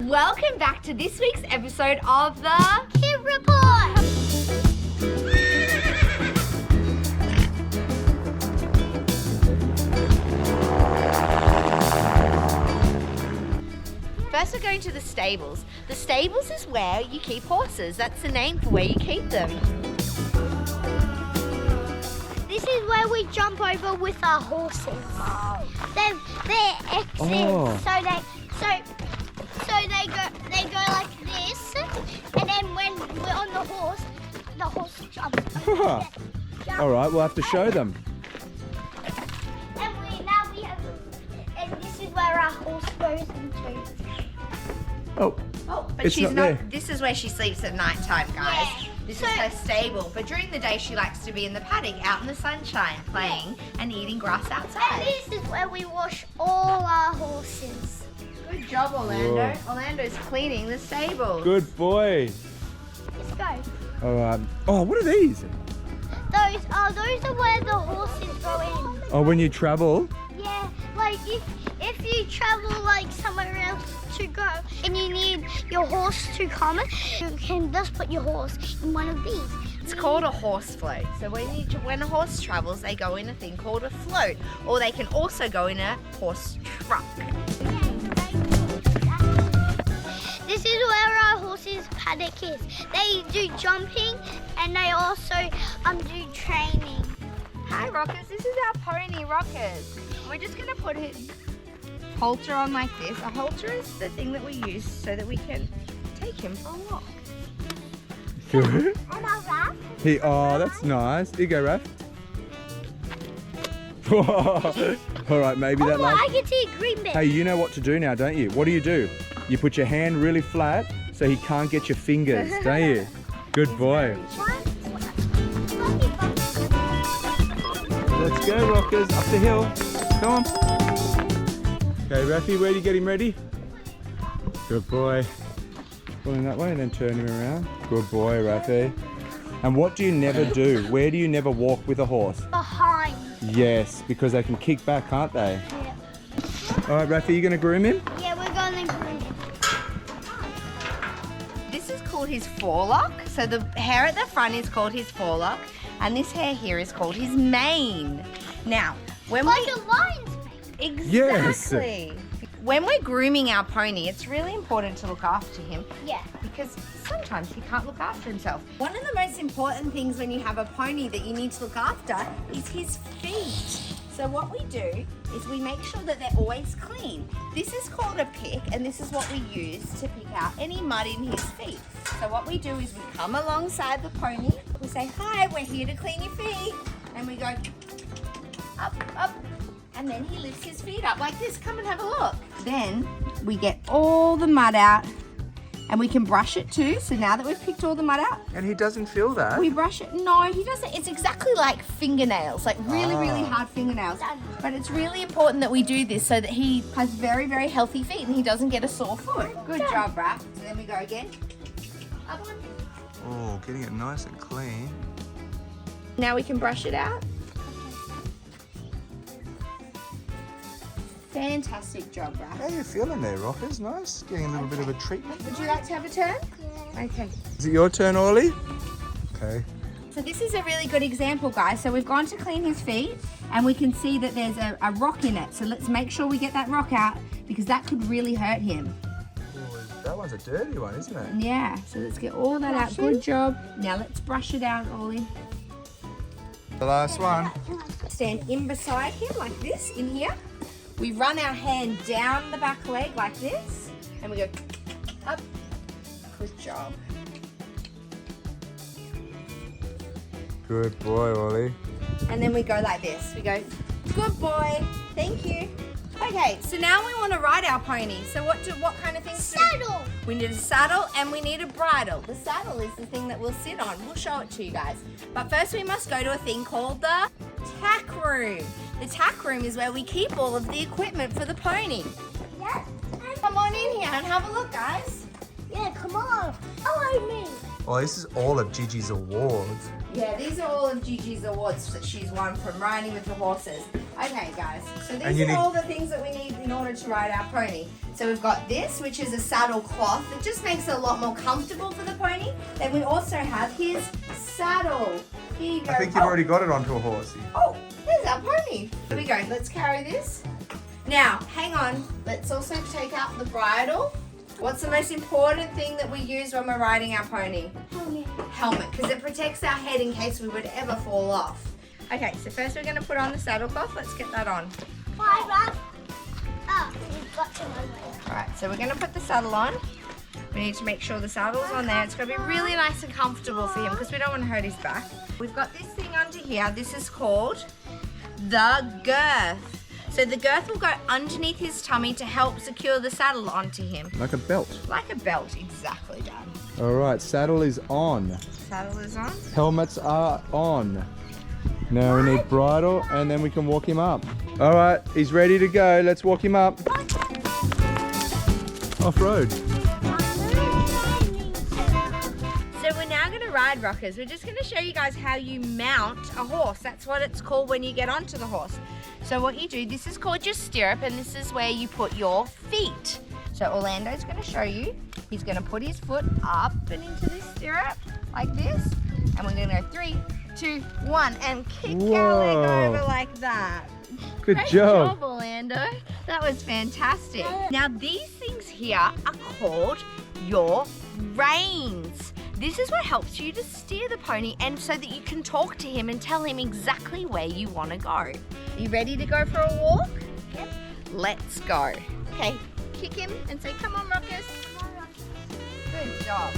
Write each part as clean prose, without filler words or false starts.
Welcome back to this week's episode of the Kid Report. First we're going to the stables. The stables is where you keep horses. That's the name for where you keep them. This is where we jump over with our horses. They're exits, so they go like this, and then when we're on the horse jumps. All right, we'll have to show them. And this is where our horse goes into. Oh, But it's she's not not. there. This is where she sleeps at night time, guys. Yeah. This is her stable. But during the day, she likes to be in the paddock, out in the sunshine, playing and eating grass And outside. this is where we wash all our horses. Good job, Orlando. Whoa. Orlando's cleaning the stable. Good boy. Let's go. All right. Oh, what are these? Those are where the horses go in. Oh, when you travel. Yeah, like if you travel like somewhere else to go and you need your horse to come, you can just put your horse in one of these. It's called a horse float. So when a horse travels, they go in a thing called a float, or they can also go in a horse truck. This is where our horses' paddock is. They do jumping and they also do training. Hi, Rockers. This is our pony, Rockers. We're just going to put his halter on like this. A halter is the thing that we use so that we can take him for a walk. Good. And our wrap. Oh, that's nice. Here you go, Raph. All right, maybe that Oh, last. I can see a green bit. Hey, you know what to do now, don't you? What do? You put your hand really flat so he can't get your fingers, don't you? Good boy. Let's go, Rockers, up the hill. Come on. Okay, Raffy, where do you get him ready? Good boy. Pulling that way and then turn him around. Good boy, Raffy. And what do you never do? Where do you never walk with a horse? Behind. Yes, because they can kick back, can't they? Yeah. All right, Raffy, you going to groom him? Yeah, we're going to green. This is called his forelock. So the hair at the front is called his forelock, and this hair here is called his mane. Now, when Like a lion's mane. Exactly. When we're grooming our pony, it's really important to look after him. Yeah. Because sometimes he can't look after himself. One of the most important things when you have a pony that you need to look after is his feet. So what we do is we make sure that they're always clean. This is called a pick, and this is what we use to pick out any mud in his feet. So what we do is we come alongside the pony, we say, hi, we're here to clean your feet. And we go up, up, and then he lifts his feet up like this. Come and have a look. Then we get all the mud out, and we can brush it too. So now that we've picked all the mud out, And he doesn't feel that. we brush it. No, he doesn't. It's exactly like fingernails, like really, really hard fingernails. But it's really important that we do this so that he has very, very healthy feet and he doesn't get a sore foot. Good job, Raph. So then we go again. Up one. Oh, getting it nice and clean. Now we can brush it out. Fantastic job, Raph. How are you feeling there, Rockers? Nice. Getting a little bit of a treatment. Would you like to have a turn? Okay. Is it your turn, Orly? Okay. So this is a really good example, guys. So we've gone to clean his feet and we can see that there's a rock in it. So let's make sure we get that rock out because that could really hurt him. Oh, that one's a dirty one, isn't it? Yeah, so let's get all that out. Good job. Now let's brush it out, Ollie. The last one. Stand in beside him like this, in here. We run our hand down the back leg like this and we go up. Good job. Good boy, Ollie. And then we go like this. We go, good boy, thank you. Okay, so now we want to ride our pony. So what kind of things? Saddle. We need a saddle and we need a bridle. The saddle is the thing that we'll sit on. We'll show it to you guys. But first we must go to a thing called the tack room. The tack room is where we keep all of the equipment for the pony. Yeah. Come on in here and have a look, guys. Yeah, come on. Follow me. Well, this is all of Gigi's awards. Yeah, these are all of Gigi's awards that she's won from riding with the horses. Okay, guys, so these are all the things that we need in order to ride our pony. So we've got this, which is a saddle cloth that just makes it a lot more comfortable for the pony. Then we also have his saddle. Here you go. I think you've already got it onto a horsey. Oh, there's our pony. Here we go. Let's carry this. Now, hang on. Let's also take out the bridle. What's the most important thing that we use when we're riding our pony? Helmet. Helmet, because it protects our head in case we would ever fall off. Okay, so first we're going to put on the saddle cloth. Let's get that on. Bye, Rob. Oh, you've got to my way. Alright, so we're going to put the saddle on. We need to make sure the saddle's on there. It's going to be really nice and comfortable for him because we don't want to hurt his back. We've got this thing under here. This is called the girth. So the girth will go underneath his tummy to help secure the saddle onto him. Like a belt. Like a belt, exactly, Dad. All right, saddle is on. Saddle is on. Helmets are on. Now we need bridle and then we can walk him up. All right, he's ready to go. Let's walk him up. Off-road. So we're now going to ride rockers. We're just going to show you guys how you mount a horse. That's what it's called when you get onto the horse. So what you do, this is called your stirrup and this is where you put your feet. So Orlando's going to show you. He's going to put his foot up and into this stirrup like this. And we're going to go 3, 2, 1 and kick our leg over like that. Good Great job. Orlando. That was fantastic. Now these things here are called your reins. This is what helps you to steer the pony and so that you can talk to him and tell him exactly where you want to go. Are you ready to go for a walk? Yep. Let's go. Okay, kick him and say, come on, Rockers. Come on, Rocky. Good job.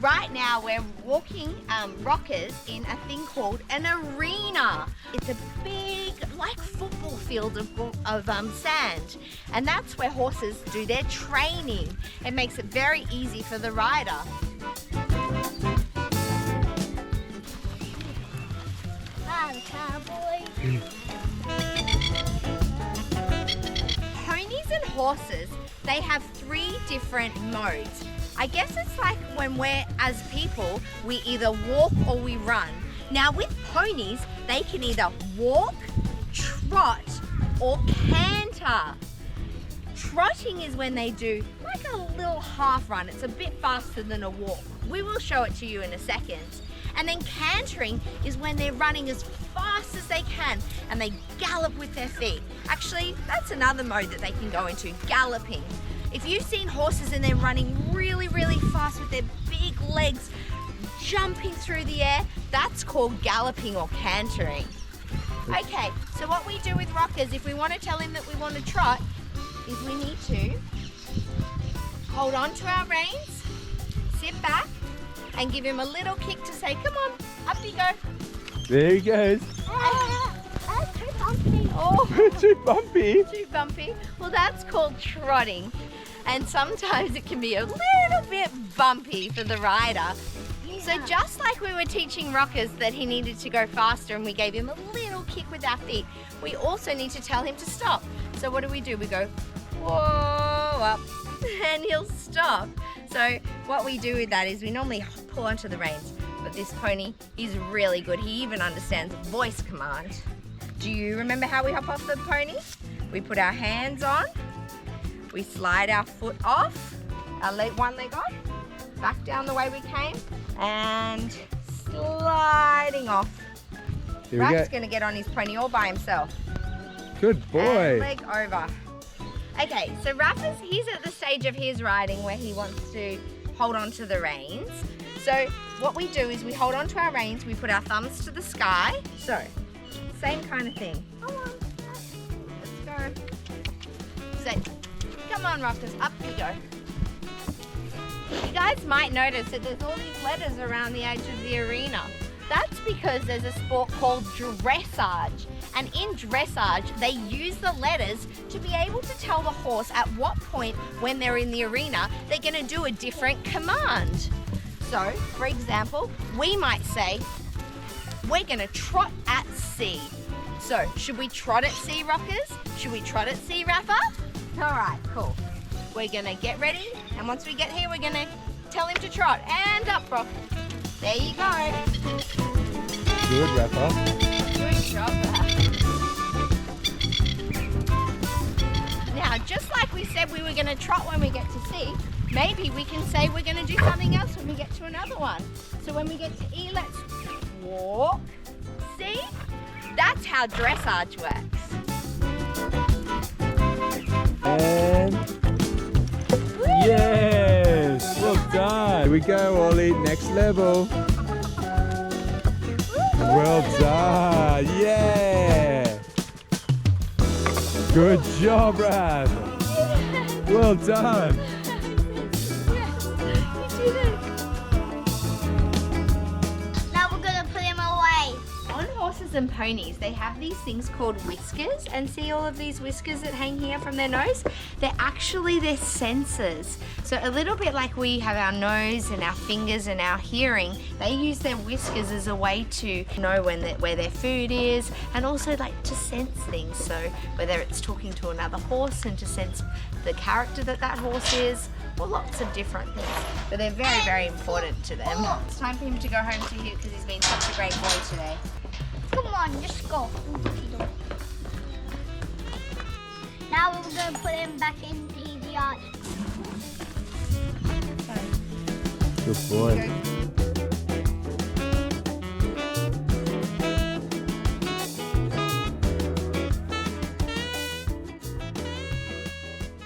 Right now we're walking rockers in a thing called an arena. It's a big, like football field of sand. And that's where horses do their training. It makes it very easy for the rider. I'm a cowboy. Ponies and horses, they have 3 different modes. I guess it's like when we're, as people, we either walk or we run. Now with ponies, they can either walk, trot, or canter. Trotting is when they do like a little half run. It's a bit faster than a walk. We will show it to you in a second. And then cantering is when they're running as fast as they can and they gallop with their feet. Actually, that's another mode that they can go into, galloping. If you've seen horses and they're running really, really fast with their big legs jumping through the air, that's called galloping or cantering. Okay, so what we do with rockers, if we want to tell him that we want to trot, is we need to hold on to our reins, sit back, and give him a little kick to say, come on, up you go. There he goes. That's too bumpy. Oh, Too bumpy. too bumpy. Well, that's called trotting. And sometimes it can be a little bit bumpy for the rider. So just like we were teaching Rockers that he needed to go faster and we gave him a little kick with our feet, we also need to tell him to stop. So what do? We go, whoa, up, and he'll stop. So what we do with that is we normally pull onto the reins, but this pony is really good. He even understands voice command. Do you remember how we hop off the pony? We put our hands on, we slide our foot off, our one leg off, back down the way we came, and sliding off. Here we Raph's go. gonna get on his pony all by himself. Good And boy. leg over. Okay, so Raph he's at the stage of his riding where he wants to hold on to the reins. So what we do is we hold on to our reins, we put our thumbs to the sky. So, same kind of thing. Come on, let's go. So, come on Rockers, up we go. You guys might notice that there's all these letters around the edge of the arena. That's because there's a sport called dressage. And in dressage, they use the letters to be able to tell the horse at what point when they're in the arena, they're gonna do a different command. So, for example, we might say, we're gonna trot at sea. So, should we trot at sea, Rockers? Should we trot at sea, Rapha? All right, cool. We're gonna get ready, and once we get here, we're gonna tell him to trot. And up, Brock. There you go. Good, Rapha. Good job, Raph. Now, just like we said we were gonna trot when we get to C, maybe we can say we're gonna do something else when we get to another one. So when we get to E, let's walk. See? That's how dressage works. And yes, well done. Here we go, Ollie. Next level. Well done. Yeah. Good job, Raph. Well done. Now we're gonna put him away. On horses and ponies, they have these things called whiskers, and see all of these whiskers that hang here from their nose? They're actually their sensors. So a little bit like we have our nose and our fingers and our hearing, they use their whiskers as a way to know where their food is, and also like to sense things. So whether it's talking to another horse and to sense the character that horse is, or lots of different things. But they're very, very important to them. It's time for him to go home to Hugh because he's been such a great boy today. Come on, just go. Now we're gonna put him back in the yard. Good boy.